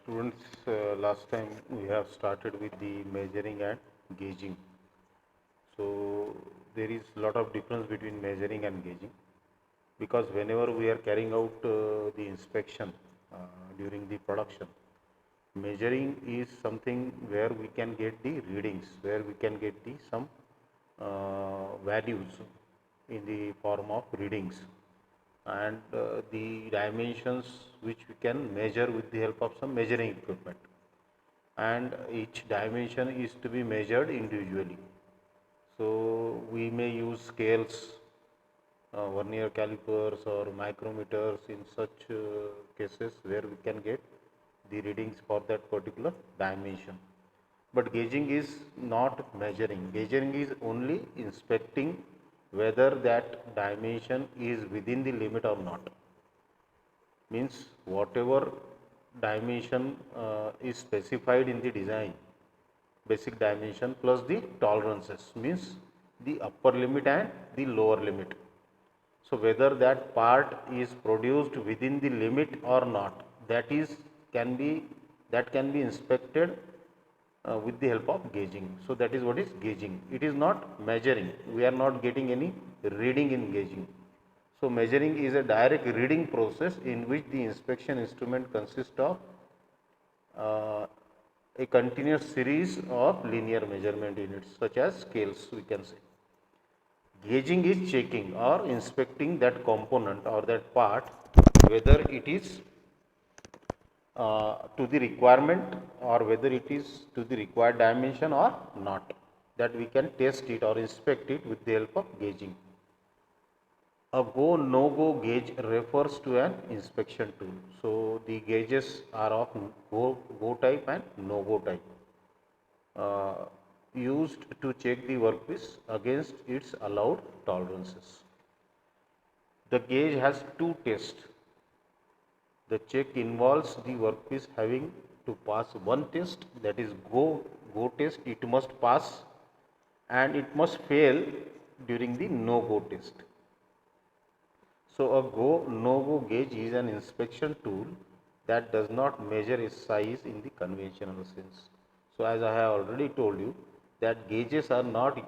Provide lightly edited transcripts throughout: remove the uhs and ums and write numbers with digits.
Students, last time we have started with the measuring and gauging. So there is a lot of difference between measuring and gauging, because whenever we are carrying out the inspection uh, during the production, measuring is something where we can get the readings, where we can get the some values in the form of readings, and the dimensions which we can measure with the help of some measuring equipment, and each dimension is to be measured individually. So we may use scales, vernier calipers or micrometers in such cases where we can get the readings for that particular dimension. But gauging is not measuring. Gauging is only inspecting whether that dimension is within the limit or not. Means whatever dimension is specified in the design, basic dimension plus the tolerances, means the upper limit and the lower limit. So whether that part is produced within the limit or not, that can be inspected with the help of gauging. So that is what is gauging. It is not measuring. We are not getting any reading in gauging. So measuring is a direct reading process in which the inspection instrument consists of uh, a continuous series of linear measurement units such as scales, we can say. Gauging is checking or inspecting that component or that part whether it is to the requirement or whether it is to the required dimension or not. That we can test it or inspect it with the help of gauging. A go no go gauge refers to an inspection tool. So the gauges are of go type and no go type, uh, used to check the workpiece against its allowed tolerances. The gauge has two tests. The check involves the workpiece having to pass one test, that is go test. It must pass, and it must fail during the no go test. So a go no go gauge is an inspection tool that does not measure its size in the conventional sense. So as I have already told you, that gauges are not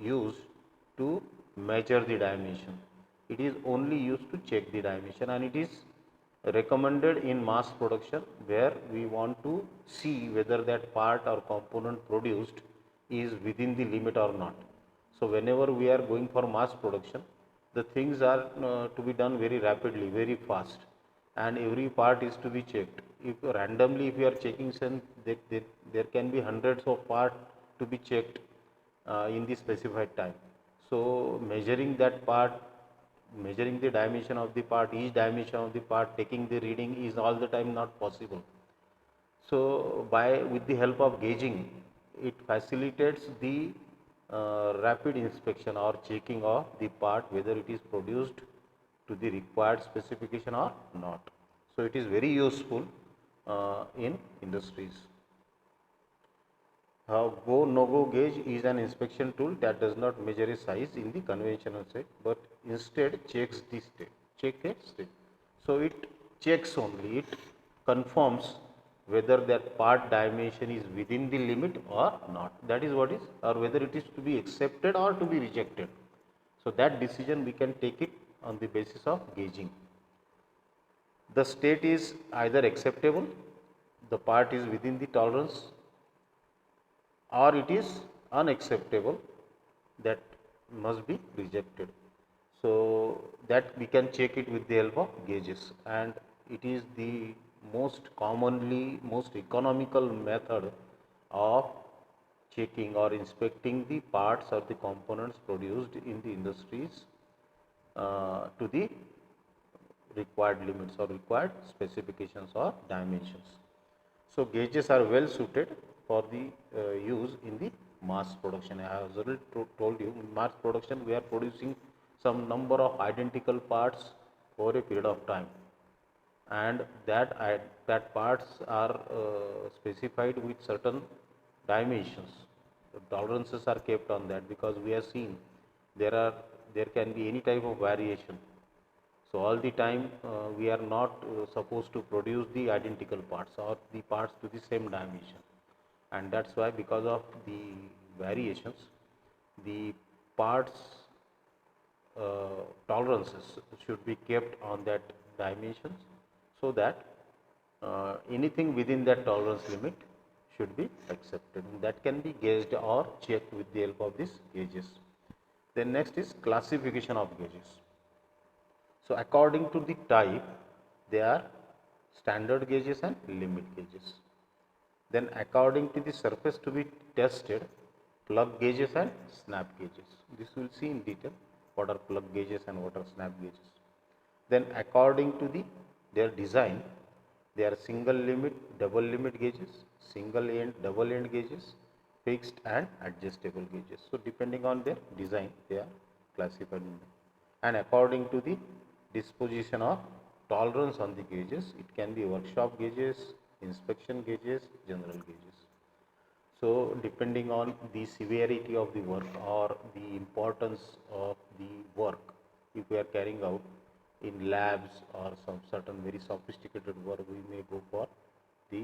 used to measure the dimension. It is only used to check the dimension, and it is recommended in mass production where we want to see whether that part or component produced is within the limit or not. So whenever we are going for mass production, the things are to be done very rapidly, very fast, and every part is to be checked. If randomly, if you are checking some, there can be hundreds of parts to be checked in the specified time. So measuring that part, measuring the dimension of the part, each dimension of the part, taking the reading is all the time not possible. So by with the help of gauging, it facilitates the rapid inspection or checking of the part whether it is produced to the required specification or not. So it is very useful in industries. Go no go gauge is an inspection tool that does not measure a size in the conventional sense, but instead checks the state. Check a state. So it checks only. It confirms whether that part dimension is within the limit or not. That is what is, or whether it is to be accepted or to be rejected. So that decision we can take it on the basis of gauging. The state is either acceptable, the part is within the tolerance, or it is unacceptable, that must be rejected. So that we can check it with the help of gauges, and it is the most economical method of checking or inspecting the parts or the components produced in the industries to the required limits or required specifications or dimensions. So gauges are well suited for the use in the mass production. I have already told you, in mass production we are producing some number of identical parts over a period of time, and that parts are specified with certain dimensions. The tolerances are kept on that, because we have seen there can be any type of variation. So all the time we are not supposed to produce the identical parts or the parts to the same dimension, and that's why, because of the variations, the parts tolerances should be kept on that dimensions, so that anything within that tolerance limit should be accepted. That can be gauged or checked with the help of these gauges. Then next is classification of gauges. So according to the type, they are standard gauges and limit gauges. Then according to the surface to be tested, plug gauges and snap gauges. This we will see in detail what are plug gauges and what are snap gauges. Then according to their design, they are single limit, double limit gauges, single end, double end gauges, fixed and adjustable gauges. So depending on their design, they are classified. And according to the disposition of tolerance on the gauges, it can be workshop gauges, inspection gauges, general gauges. So depending on the severity of the work or the importance of the work, if we are carrying out in labs or some certain very sophisticated work, we may go for the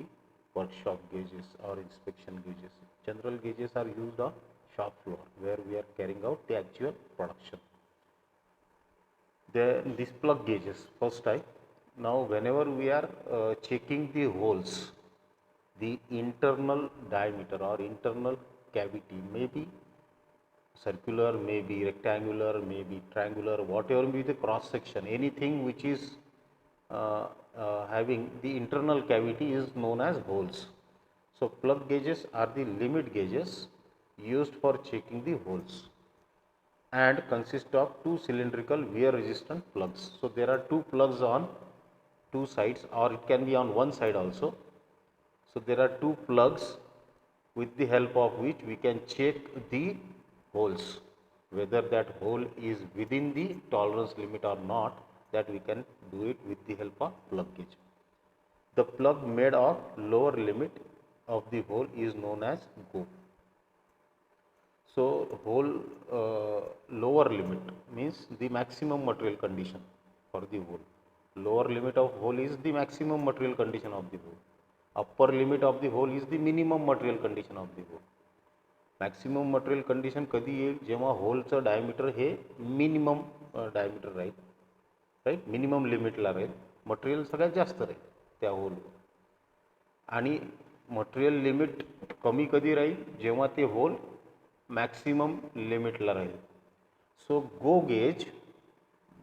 workshop gauges or inspection gauges. General gauges are used on shop floor where we are carrying out the actual production. Then these plug gauges, first type. Now whenever we are checking the holes, the internal diameter or internal cavity may be circular, may be rectangular, may be triangular, whatever may be the cross section, anything which is having the internal cavity is known as holes. So plug gauges are the limit gauges used for checking the holes and consist of two cylindrical wear resistant plugs. So there are two plugs on two sides, or it can be on one side also. So there are two plugs with the help of which we can check the holes, whether that hole is within the tolerance limit or not. That we can do it with the help of plug gauge. The plug made of lower limit of the hole is known as GO. So hole lower limit means the maximum material condition for the hole. Lower limit of hole is the maximum material condition of the hole. Upper limit of the hole is the minimum material condition of the hole. Maximum material condition कधी येईल, जेव्हा होलचं diameter हे minimum diameter राहील, right, minimum लिमिटला राहील, material सगळ्यात जास्त राहील त्या whole. आणि material limit कमी कधी राहील, जेव्हा ते होल मॅक्सिमम लिमिटला राहील. So go gauge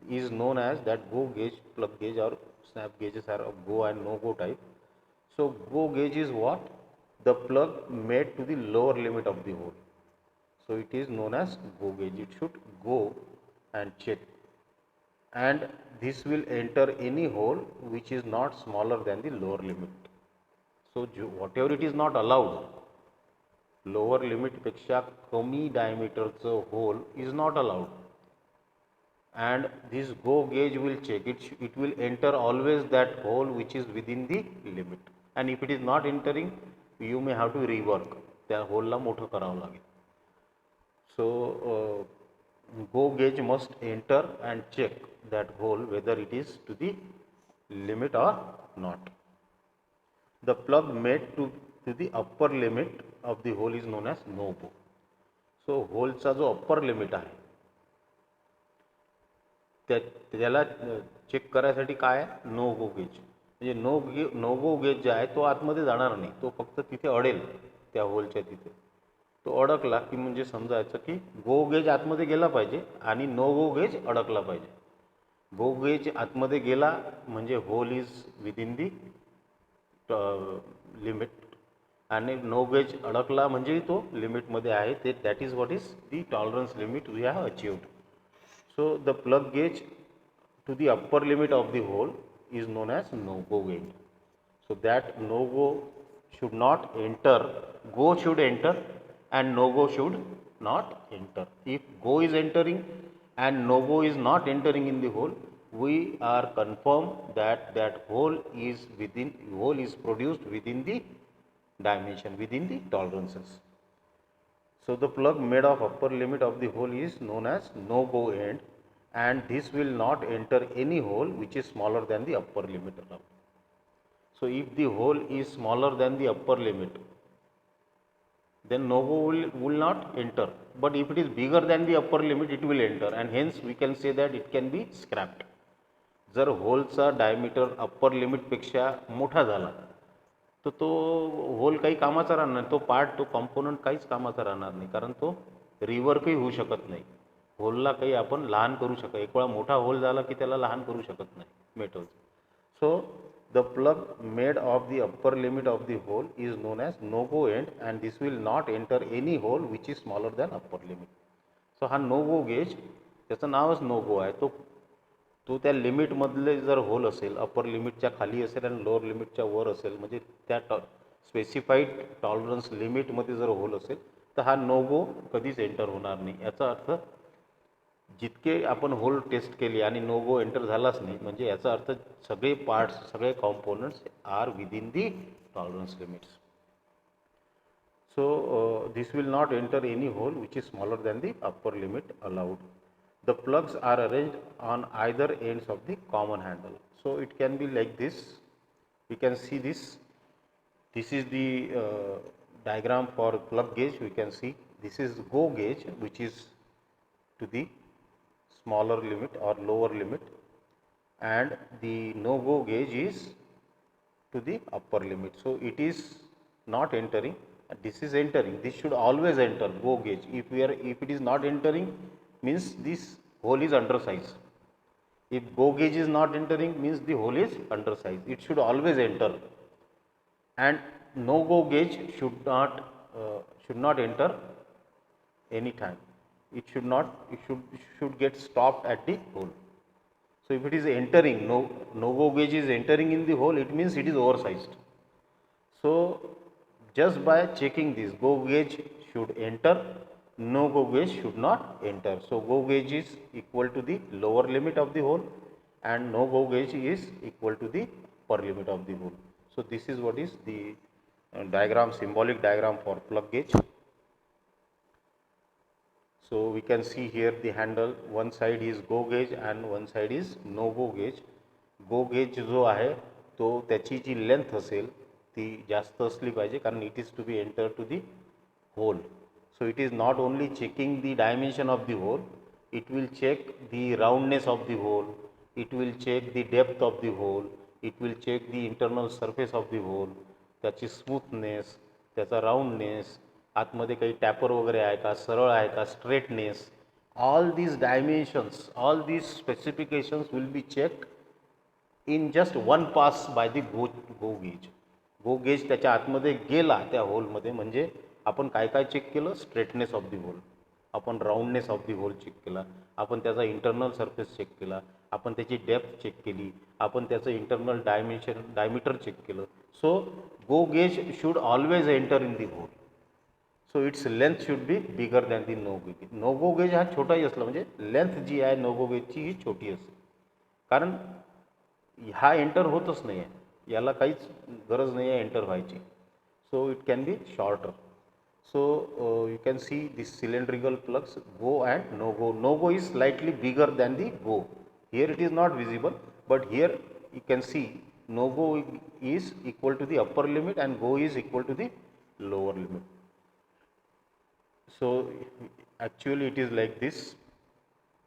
is known as that go gauge, plug gauge or snap gauges are of go and no go type. So go gauge is what? The plug made to the lower limit of the hole. So it is known as go gauge. It should go and check, and this will enter any hole which is not smaller than the lower limit. So whatever it is not allowed, lower limit पेक्षा कमी diameterचं hole is not allowed, and this go gauge will check it. It will enter always that hole which is within the limit, and if it is not entering, you may have to rework. त्या होलला मोठं करावं लागेल. So go gauge must enter and check that hole whether it is to the limit or not. The plug made to the upper limit of the hole is known as no go. So होलचा जो upper limit आहे त्याला check करायसाठी काय आहे, no go gauge. म्हणजे no go gauge जे आहे तो आतमध्ये जाणार नाही, तो फक्त तिथे अडेल त्या होलच्या तिथे. तो अडकला की म्हणजे समजायचं की गो गेज आतमध्ये गेला पाहिजे आणि नो गो गेज अडकला पाहिजे. गो गेज आतमध्ये गेला म्हणजे hole is within the limit, आणि नो गेज अडकला म्हणजे तो लिमिटमध्ये आहे. ते that is what is the tolerance limit we have achieved. So the plug gauge to the upper limit of the hole is known as no go gauge. So that no go should not enter, go should enter and no go should not enter. If go is entering and no go is not entering in the hole, we are confirmed that that hole is produced within the dimension, within the tolerances. So the plug made of upper limit of the hole is known as no go end, and this will not enter any hole which is smaller than the upper limit allowed. So if the hole is smaller than the upper limit, then no go will not enter. But if it is bigger than the upper limit, it will enter, and hence we can say that it can be scrapped. जर होलचा diameter upper लिमिटपेक्षा मोठा झाला तर तो whole काही कामाचा राहणार नाही, तो पार्ट, तो कॉम्पोनंट काहीच कामाचा राहणार नाही, कारण तो रिवर्कही होऊ शकत नाही. होलला काही आपण लहान करू शकत, एक वेळा मोठा होल झाला की त्याला लहान करू शकत नाही metal. So the plug made of the upper limit of the hole is known as no go end, and this will not enter any hole which is smaller than upper limit. So हा no go gauge, त्याचं नावच no go आहे. तो त्या लिमिटमधले जर whole असेल, upper लिमिटच्या खाली असेल आणि लोअर लिमिटच्या वर असेल, म्हणजे त्या स्पेसिफाईड टॉलरन्स लिमिटमध्ये जर होल असेल तर हा नो गो कधीच एंटर होणार नाही. याचा अर्थ जितके आपण होल टेस्ट केले आणि नो गो एंटर झालाच नाही, म्हणजे याचा अर्थ सगळे पार्ट्स, सगळे components are within the tolerance limits. So this will not enter any hole which is smaller than the upper limit allowed. The plugs are arranged on either ends of the common handle. So it can be like this. We can see this. This is the diagram for plug gauge. We can see this is go gauge, which is to the smaller limit or lower limit, and the no go gauge is to the upper limit. So it is not entering, this is entering. This should always enter, go gauge. If it is not entering, means this hole is undersized. If go gauge is not entering, means the hole is undersized. It should always enter, and no go gauge should not enter any time. It should get stopped at the hole. So if it is entering, no go gauge is entering in the hole, it means it is oversized. So just by checking this, go gauge should enter, no go gauge should not enter. So go gauge is equal to the lower limit of the hole, and no go gauge is equal to the upper limit of the hole. So this is what is the diagram, symbolic diagram for plug gauge. So we can see here the handle, one side is go gauge and one side is no go gauge. Go gauge जो आहे तो त्याची जी length असेल ती जास्त असली पाहिजे, कारण it is to be enter to the hole. So it is not only checking the dimension of the hole, it will check the roundness of the hole, it will check the depth of the hole, it will check the internal surface of the hole, त्याची smoothness, त्याचा राऊंडनेस, आतमध्ये काही tapper वगैरे आहे का, सरळ आहे का, straightness, all these dimensions, all these specifications will be checked in just one pass bye the go gauge. Go gauge त्याच्या आतमध्ये गेला त्या होलमध्ये, म्हणजे आपण काय काय चेक केलं, स्ट्रेटनेस ऑफ दी होल, आपण राऊंडनेस ऑफ दी होल चेक केला, आपण त्याचा इंटरनल सरफेस चेक केला, आपण त्याची डेप्थ चेक केली, आपण त्याचं इंटरनल डायमीटर चेक केलं. So go gauge should always enter in the hole. So its length should be bigger than the no gauge. No go gauge हा छोटाही असला, म्हणजे लेंथ जी आहे नो गो गेजची ही छोटी असते, कारण हा एंटर होतच नाही आहे, याला काहीच गरज नाही आहे एंटर व्हायची. So it can be shorter. So you can see this cylindrical plugs go and no go. No go is slightly bigger than the go. Here it is not visible, but here you can see no go is equal to the upper limit and go is equal to the lower limit. So actually it is like this.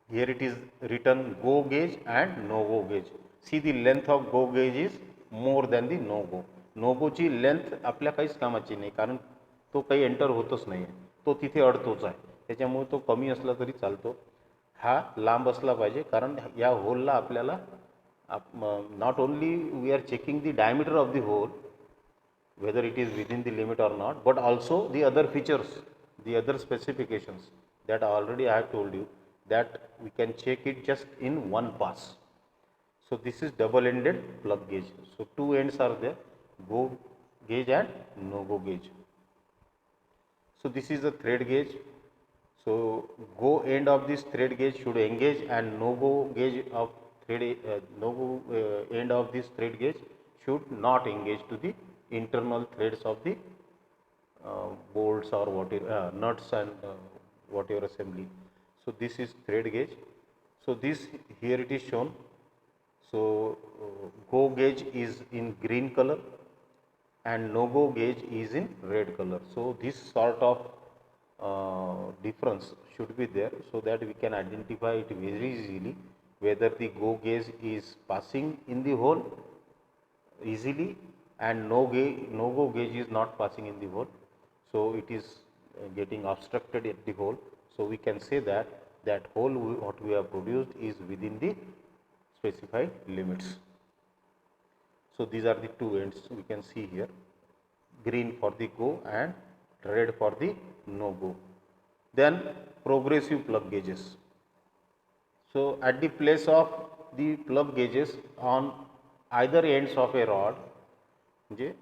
Here it is written go gauge and no go gauge. See, the length of go gauge is more than the no go. No go ची length आपल्या काहीच कामाची नाही, कारण तो काही enter होतच नाही आहे, तो तिथे अडतोच आहे, त्याच्यामुळे तो कमी असला तरी चालतो. हा लांब असला पाहिजे, कारण या होलला आपल्याला not only we are checking the diameter of the hole, whether it is within the limit or not, but also the other features, the other specifications that already I have told you, that we can check it just in one pass. So this is double-ended plug gauge. So two ends are there, go gauge and no go gauge. So this is the thread gauge. So go end of this thread gauge should engage, and no go gauge of end of this thread gauge should not engage to the internal threads of the bolts or whatever nuts and whatever assembly. So this is thread gauge. So this here it is shown. So go gauge is in green color and no go gauge is in red color. So this sort of difference should be there so that we can identify it very easily whether the go gauge is passing in the hole easily and no go gauge is not passing in the hole. So it is getting obstructed at the hole. So we can say that that hole what we have produced is within the specified limits. So these are the two ends we can see here, green for the go and red for the no go. Then progressive plug gauges. So at the place of the plug gauges on either ends of a rod, म्हणजे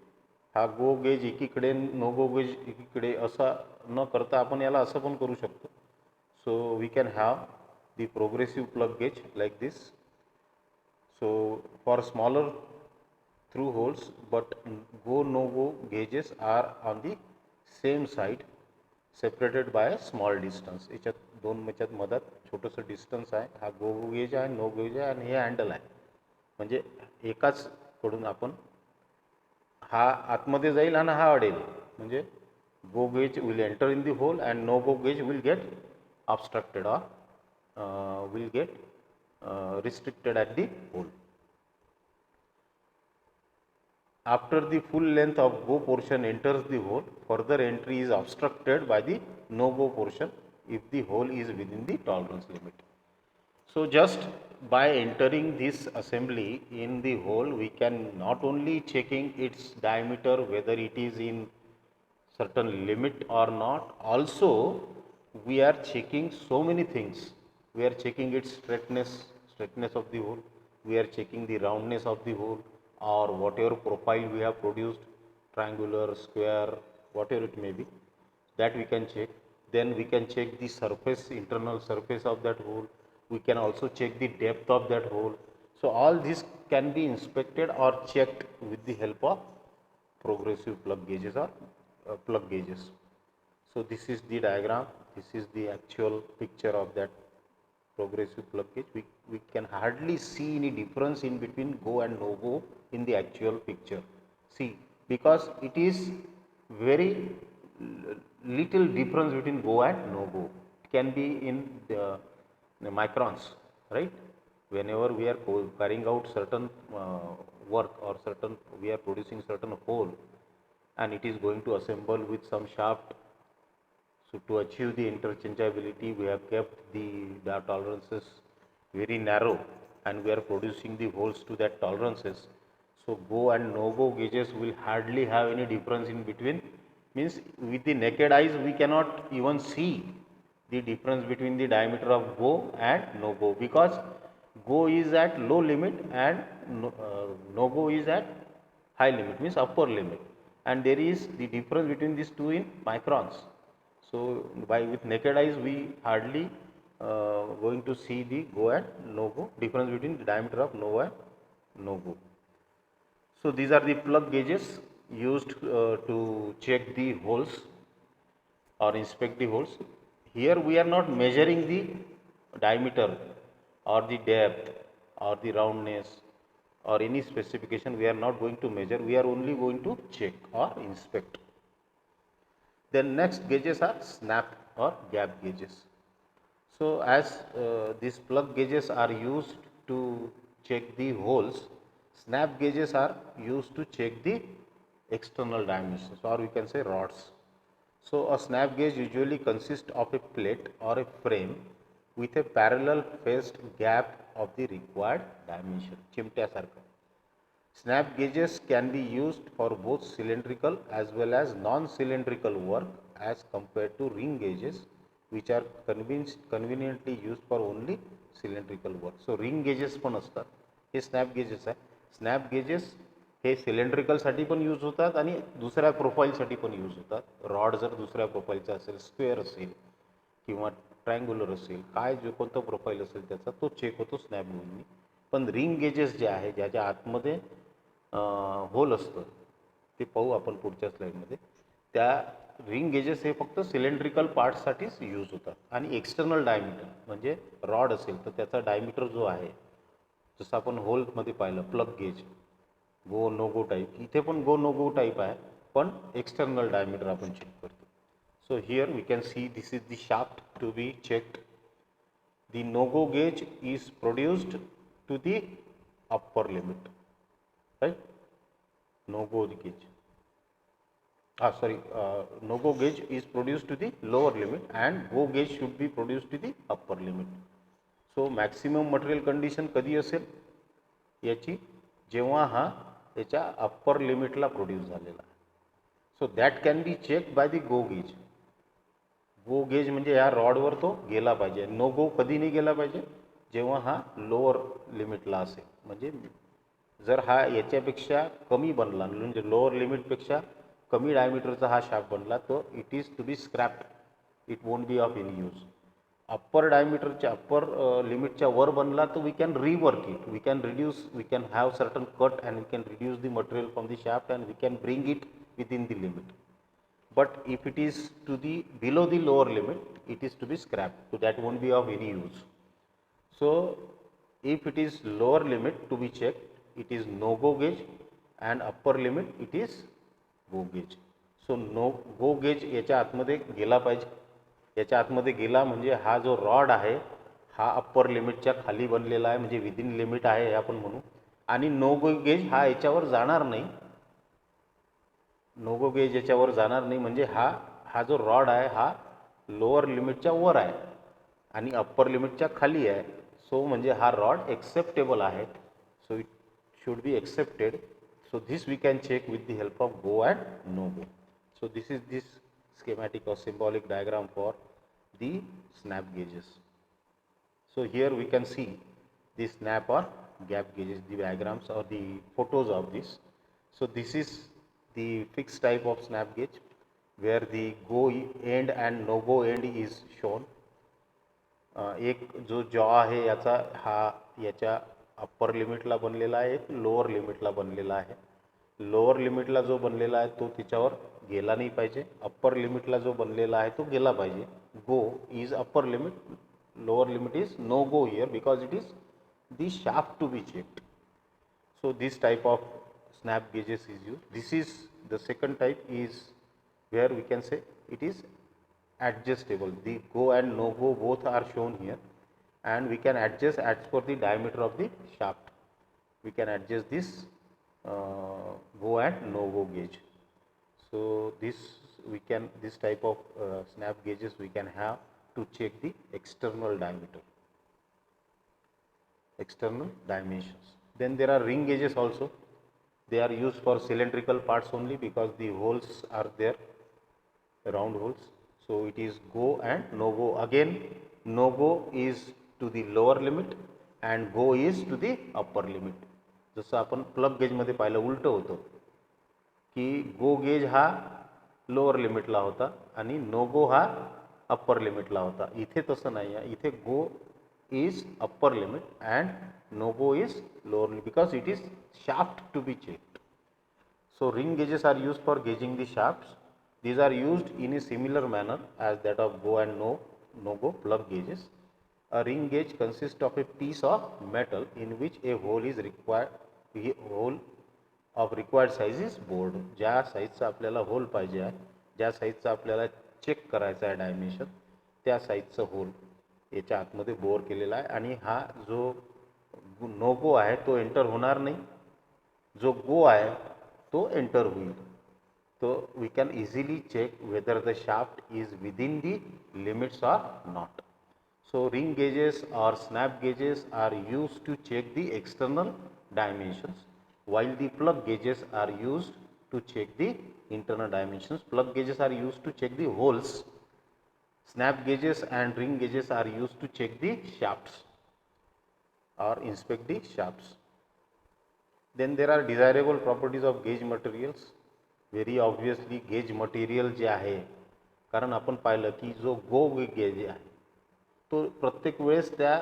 हा go gauge एकीकडे no go gauge एकीकडे असा न करता आपण याला असं पण करू शकतो. So we can have the progressive plug gauge like this. So for smaller through holes but go no go gauges are on the same side separated by a small distance. याच्यात दोन मधात छोटंसं डिस्टन्स आहे. हा go gauge आहे, no gauge आहे आणि हे handle आहे. म्हणजे एकाच कडून आपण हा आतमध्ये जाईल आणि हा अडेल. म्हणजे go gauge will enter in the hole and no go gauge will get obstructed or will get restricted at the hole. After the full length of go portion enters the hole, further entry is obstructed by the no go portion if the hole is within the tolerance limit. So just by entering this assembly in the hole, we can not only checking its diameter whether it is in certain limit or not, also we are checking so many things. We are checking its straightness of the hole, we are checking the roundness of the hole or whatever profile we have produced, triangular, square, whatever it may be, that we can check. Then we can check the surface, internal surface of that hole. We can also check the depth of that hole. So all this can be inspected or checked with the help of progressive plug gauges or plug gauges. So this is the diagram, this is the actual picture of that progressive plug gauge. We can hardly see any difference in between go and no go in the actual picture. See, because it is very little difference between go and no go. It can be in the microns, right? Whenever we are carrying out certain work or certain we are producing certain hole and it is going to assemble with some shaft. So to achieve the interchangeability, we have kept the tolerances very narrow and we are producing the holes to that tolerances. So go and no go gauges will hardly have any difference in between. Means with the naked eyes we cannot even see the difference between the diameter of go and no go, because go is at low limit and no go is at high limit, means upper limit, and there is the difference between these two in microns. So by with naked eyes we hardly going to see the go and no go difference between the diameter of no and no go. So these are the plug gauges used to check the holes or inspect the holes. Here we are not measuring the diameter or the depth or the roundness or any specification. We are not going to measure, we are only going to check or inspect. Then next gauges are snap or gap gauges. So as these plug gauges are used to check the holes, snap gauges are used to check the external dimensions, or we can say rods. So a snap gauge usually consists of a plate or a frame with a parallel faced gap of the required dimension. चिमट्यासारखं. Snap gauges can be used for both cylindrical as well as non-cylindrical work as compared to ring gauges, which are conveniently used for only cylindrical work. So ring gauges पण असतात, हे snap gauges आहे. Snap gauges हे सिलेंड्रिकलसाठी पण use होतात आणि दुसऱ्या प्रोफाईलसाठी पण use होतात. Rod जर दुसऱ्या प्रोफाईलचा असेल, स्क्वेअर असेल किंवा ट्रायंग्युलर असेल, काय जो कोणता प्रोफाईल असेल त्याचा तो चेक होतो स्नॅप गेजनी. पण रिंग गेजेस जे आहे ज्याच्या आतमध्ये होल असतं ते पाहू आपण पुढच्या स्लाईडमध्ये. त्या रिंग गेजेस हे फक्त सिलेंड्रिकल पार्ट्ससाठीच यूज होतात. आणि एक्सटर्नल डायमीटर म्हणजे रॉड असेल तर त्याचा डायमीटर जो आहे, जसं आपण होलमध्ये पाहिलं प्लग गेज, गो नो गो टाईप, इथे पण गो नो गो टाईप आहे, पण एक्सटर्नल डायमीटर आपण चेक करतो. So here we can see this is the shaft to be checked. The no-go gauge is produced to the upper limit, right? No-go gauge. No-go gauge is produced to the lower limit and go gauge should be produced to the upper limit. So maximum material condition कधी असेल याची, जेव्हा हा याच्या upper लिमिटला produce झालेला आहे. So that can be check by the go gauge. Go gauge म्हणजे या रॉडवर तो गेला पाहिजे. नो गो कधी नाही गेला पाहिजे, जेव्हा हा लोअर लिमिटला असेल. म्हणजे जर हा याच्यापेक्षा कमी बनला, म्हणजे लोअर लिमिटपेक्षा कमी डायमीटरचा हा शाफ्ट बनला, तर it is to be scrapped. It won't be of any use. Upper डायमीटरच्या अप्पर लिमिटच्या वर बनला तर we can rework it, we can reduce, we can have certain cut and we can reduce the material from the shaft and we can bring it within the limit. But if it is to the below the lower limit, it is to be scrapped, so that won't be of any use. So if it is lower limit to be checked, it is no go gauge, and upper limit it is go gauge. So no go gauge याच्या आतमध्ये गेला पाहिजे. याच्या आतमध्ये गेला म्हणजे हा जो रॉड आहे हा अप्पर लिमिटच्या खाली बनलेला आहे, म्हणजे विदिन लिमिट आहे हे आपण म्हणू. आणि नो गो गेज हा याच्यावर जाणार नाही. नो गो गेज याच्यावर जाणार नाही म्हणजे हा जो रॉड आहे हा लोअर लिमिटच्या वर आहे आणि अप्पर लिमिटच्या खाली आहे. सो म्हणजे हा रॉड एक्सेप्टेबल आहे. So it should be accepted. So this we can check with the help of go and no go. So this is this schematic or symbolic diagram for the snap gauges. So here we can see the snap or gap gauges, the diagrams or the photos of this. So this is the fixed type of snap gauge where the go end and no go end is shown. एक जो jaw आहे याचा हा याच्या upper लिमिटला बनलेला आहे, एक lower लिमिटला बनलेला आहे. लोअर लिमिटला जो बनलेला आहे तो तिच्यावर गेला नाही पाहिजे. अप्पर लिमिटला जो बनलेला आहे तो गेला पाहिजे. Go is upper limit, lower limit is no go here because it is the shaft to be checked. So this type of snap gauges is used. This is the second type is where we can say it is adjustable. The go and no go both are shown here and we can adjust as per the diameter of the shaft. We can adjust this go and no go gauge. So this type of snap gauges we can have to check the external diameter, external dimensions. Then there are ring gauges also. They are used for cylindrical parts only because the holes are there, round holes. So it is go and no go. Again no go is to the lower limit and go is to the upper limit. जसं आपण plug गेजमध्ये पाहिलं उलटं होतं की गो gauge हा lower लिमिटला होता आणि no गो हा अप्पर लिमिटला होता. इथे तसं नाही आहे. इथे go is upper limit and no go is lower limit because it is shaft to be checked. So ring gauges are used for gauging the shafts. These are used in a similar manner as that of go and no go plug gauges. A ring gauge consists of a piece of metal in which a hole is required. A hole of required size is bored. ज्या साईजचा आपल्याला whole पाहिजे आहे, ज्या साईजचा आपल्याला check करायचा आहे डायमेन्शन, त्या साईजचं होल याच्या आतमध्ये बोर केलेला आहे आणि हा जो नो गो आहे तो एंटर होणार नाही, जो गो आहे तो एंटर होईल. तो we can easily check whether the shaft is within the limits or not. So ring gauges और snap gauges are use to check the external dimensions while the plug gauges are used to check the internal dimensions. Plug gauges are used to check the holes. Snap gauges and ring gauges are used to check the shafts or inspect the shafts. Then there are desirable properties of gauge materials. Very obviously gauge material जे आहे, कारण आपण पाहिलं की जो go gauge आहे तो प्रत्येक वेळेस त्या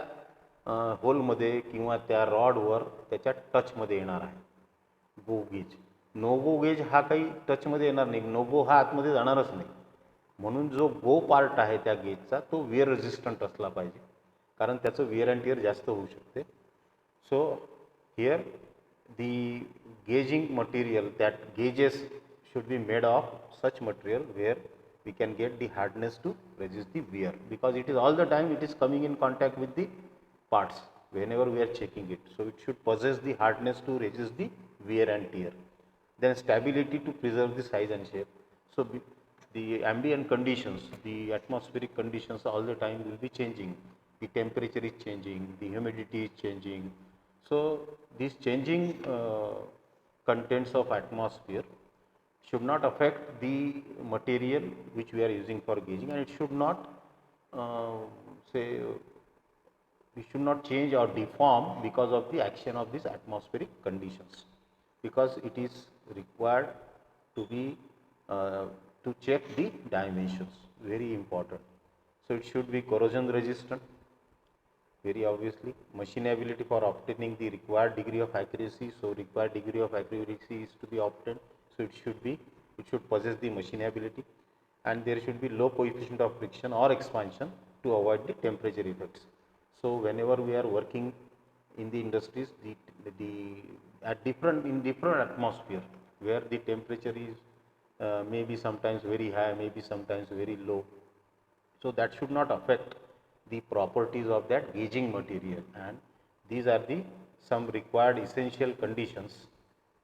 होलमध्ये किंवा त्या रॉडवर त्याच्या टचमध्ये येणार आहे. Go gauge. No go gauge हा काही टचमध्ये येणार नाही. नो गो हा आतमध्ये जाणारच नाही. म्हणून जो गो पार्ट आहे त्या गेजचा तो वेअर रेजिस्टंट असला पाहिजे, कारण त्याचं वेअर अँड टिअर जास्त होऊ शकते. So here the gauging material, that gauges should be made of such material where we can get the hardness to resist the wear, because it is all the time it is coming in contact with the parts whenever we are checking it. So it should possess the hardness to resist the wear and tear. Then stability to preserve the size and shape. So the ambient conditions, the atmospheric conditions all the time will be changing. The temperature is changing, the humidity is changing. So these changing contents of atmosphere should not affect the material which we are using for gauging, and it should not say we should not change or deform because of the action of these atmospheric conditions, because it is required to be to check the dimensions, very important. So it should be corrosion resistant, very obviously. Machinability for obtaining the required degree of accuracy. So required degree of accuracy is to be obtained. So it should possess the machinability, and there should be low coefficient of friction or expansion to avoid the temperature effects. So whenever we are working in the industries, the at different in different atmosphere where the temperature is maybe sometimes very high, maybe sometimes very low, so that should not affect the properties of that gauging material, and these are the some required essential conditions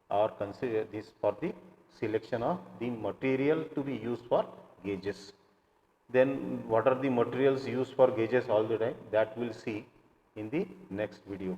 or consider this for the selection of the material to be used for gauges. Then what are the materials used for gauges all the time, that we'll see in the next video.